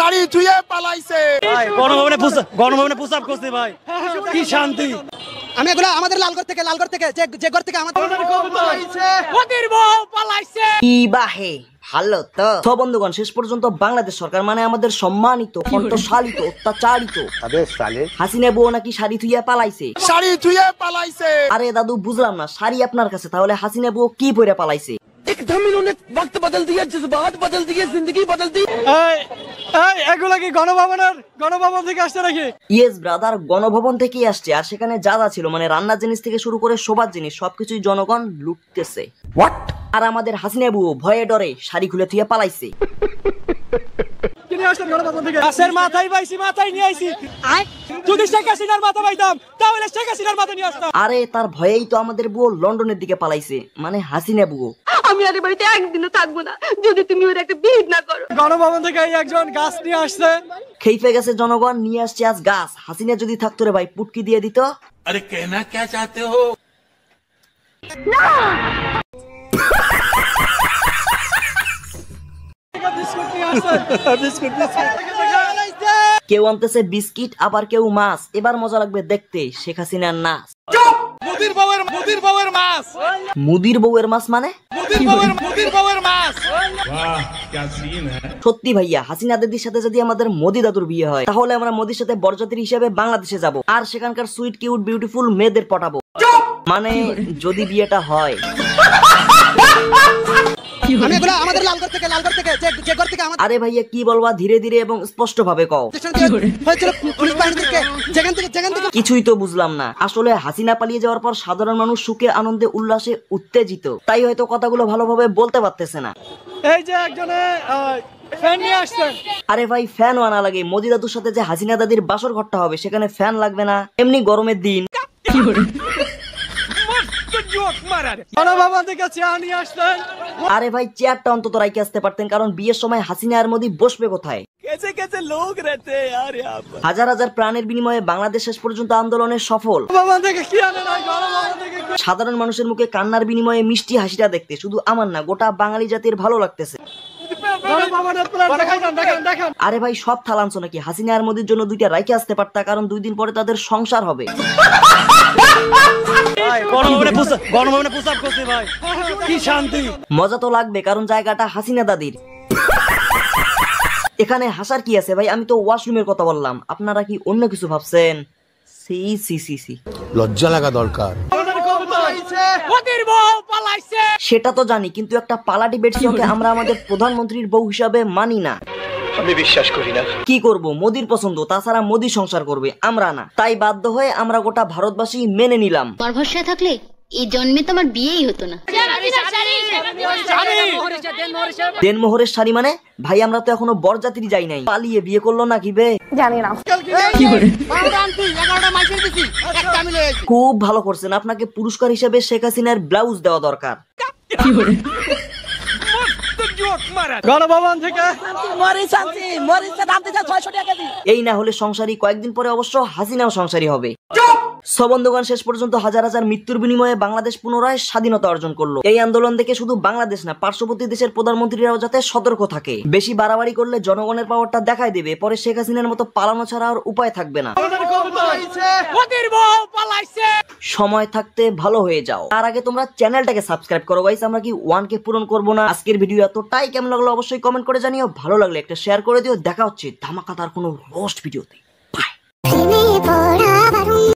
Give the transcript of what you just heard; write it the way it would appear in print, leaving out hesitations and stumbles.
শাড়ি ধুয়ে পালাইছে। গণভবনে প্রস্তাব করছে ভাই, কি শান্তি। আমি এগুলো আমাদের লালগড় থেকে যে ঘর থেকে আমাদের মোদির বউ পালাইছে। কি বাহে ভালো তো বন্ধুগণ, শেষ পর্যন্ত বাংলাদেশ সরকার মানে আমাদের সম্মানিত কণ্ঠশালিত অত্যাচারিত হাসিনা বউ নাকি শাড়ি ধুইয়া পালাইছে। শাড়ি ধুয়ে পালাইছে। আরে দাদু বুঝলাম না, শাড়ি আপনার কাছে, তাহলে হাসিনা বউ কি পরে পালাইছে? एकदम इन्होंने वक्त बदल दिया, जज्बात बदल दिए, जिंदगी बदल दी। এগুলা কি গণভবন থেকে আসছে নাকি? ইয়েস ব্রাদার, গণভবন থেকেই আসছে। আর সেখানে যা যা ছিল মানে রান্নার জিনিস থেকে শুরু করে শোবার জিনিস সবকিছুই জনগণ লুটতেছে। আর আমাদের হাসিনা বউ ভয়ে ডরে শাড়ি খুলে থুয়ে পালাইছে। গাছের মাথায় পাইছি, মাথায় নিয়ে আইছি। যদি শেখ হাসিনার মাথা পাইতাম তাহলে শেখ হাসিনার মাথা নিয়ে আসতাম। আরে তার ভয়েই তো আমাদের বউ লন্ডনের দিকে পালাইছে, মানে হাসিনা বউ। আমি আর বাড়িতে একদিনও থাকবো না যদি তুমি ওর একটা বিহিত না করো। গণভবন থেকে একজন গাছ নিয়ে আসছে, খেইফে গেছে জনগণ, নিয়ে আসছে আজ গাছ। হাসিনা যদি থাকতো রে ভাই পুটকি দিয়ে দিত। আরে কেনা কে চাতে হো? কেউ আনতেছে বিস্কিট, আবার কেউ মাছ। এবার মজা লাগবে দেখতে শেখ হাসিনার নাচ। মুদির বউয়ের মাছ। মুদির বউয়ের মাছ মানে? মুদির বউয়ের মাছ। সত্যি ভাইয়া, হাসিনা দাদির সাথে যদি আমাদের মোদি দাদুর বিয়ে হয় তাহলে আমরা মোদির সাথে বরযাত্রী হিসেবে বাংলাদেশে যাব আর সেখানকার সুইট কিউট বিউটিফুল মেয়েদের পটাবো। মানে যদি বিয়েটা হয়। আমি এগুলো আমাদের লালগড় থেকে যে ঘর থেকে আমাদের আরে ভাইয়া কি বলবা, ধীরে ধীরে এবং স্পষ্ট ভাবে কও। হয়েছিল পুলিশ বাহিনী থেকে যেখান থেকে কিছুই তো বুঝলাম না। আসলে হাসিনা পালিয়ে যাওয়ার পর সাধারণ মানুষ সুখে আনন্দে উল্লাসে উত্তেজিত, তাই হয়তো কথাগুলো ভালোভাবে বলতে পারতেছে না। এই যে একজনে ফ্যান নিয়ে আসছেন। আরে ভাই ফ্যান আনা লাগে, মোদি দাদুর সাথে যে হাসিনা দাদির বাসর ঘরটা হবে সেখানে ফ্যান লাগবে না? এমনি গরমের দিন। গণভবন থেকে চেয়ার নিয়ে আসছেন। আরে ভাই চেয়ারটা অন্তত রাইকে আসতে পারতেন, কারণ বিয়ের সময় হাসিনা আর মোদি বসবে কোথায়? হাজার হাজার প্রাণের বিনিময়ে বাংলাদেশ শেষ পর্যন্ত আন্দোলনে সফল। সাধারণ মানুষের মুখে কান্নার বিনিময়ে মিষ্টি হাসিটা দেখতে শুধু আমার না, গোটা বাঙালি জাতির ভালো লাগতেছে। আরে ভাই সব থালানছো নাকি? হাসিনা আর মোদির জন্য দুইটা রাইকে আসতে পারতা, কারণ 2 দিন পরে তাদের সংসার হবে। গণভবনে প্রস্তাব করছে ভাই, কি শান্তি। মজা তো লাগবে কারণ জায়গাটা হাসিনা দাদির। এখানে হাসার কি আছে ভাই? আমি তো ওয়াশরুমের কথা বললাম, আপনারা কি অন্য কিছু ভাবছেন? সি সি সি সি, লজ্জা লাগা দরকার। মোদির বউ পালাইছে। সেটা তো জানি, কিন্তু একটা পালাটি বেডসিওকে আমরা আমাদের প্রধানমন্ত্রীর বউ হিসাবে মানি না। আমি বিশ্বাস করি না। কি করব, মোদির পছন্দ, তাছাড়া মোদি সংসার করবে, আমরা না। তাই বাধ্য হয়ে আমরা গোটা ভারতবাসী মেনে নিলাম। তোমার ভরসা থাকলে এই জন্মে তোমার বিয়েই হতো না। দেনমোহরের শাড়ি মানে? ভাই আমরা তো এখনো বরযাত্রী যাই নাই, পালিয়ে বিয়ে করলো নাকি বে? জানি না। খুব ভালো করছেন, আপনাকে পুরস্কার হিসেবে শেখ হাসিনার ব্লাউজ দেওয়া দরকার। গণভবন থেকে এই না হলে সংসারী, কয়েকদিন পরে অবশ্য হাসিনাও সংসারী হবে। বন্ধুগণ, শেষ পর্যন্ত হাজার হাজার মৃত্যুর বিনিময়ে বাংলাদেশ পুনরায় স্বাধীনতা অর্জন করলো। এই আন্দোলন দেখে শুধু বাংলাদেশ না, পার্শ্ববর্তী দেশের প্রধানমন্ত্রীরাও যাতে সতর্ক থাকে। বেশি বাড়াবাড়ি করলে জনগণের পাওয়ারটা দেখায় দেবে, পরে শেখ হাসিনার মতো পালানো ছাড়া আর উপায় থাকবে না। সময় থাকতে ভালো হয়ে যাও। তার আগে তোমরা চ্যানেলটাকে সাবস্ক্রাইব করো গাইস, আমরা কি 1K পূরণ করবো না? আজকের ভিডিও এতটাই কেমন লাগলো অবশ্যই কমেন্ট করে জানিও। ভালো লাগলে একটা শেয়ার করে দিও। দেখা হচ্ছে ধামাকাদার কোনো রোস্ট ভিডিওতে।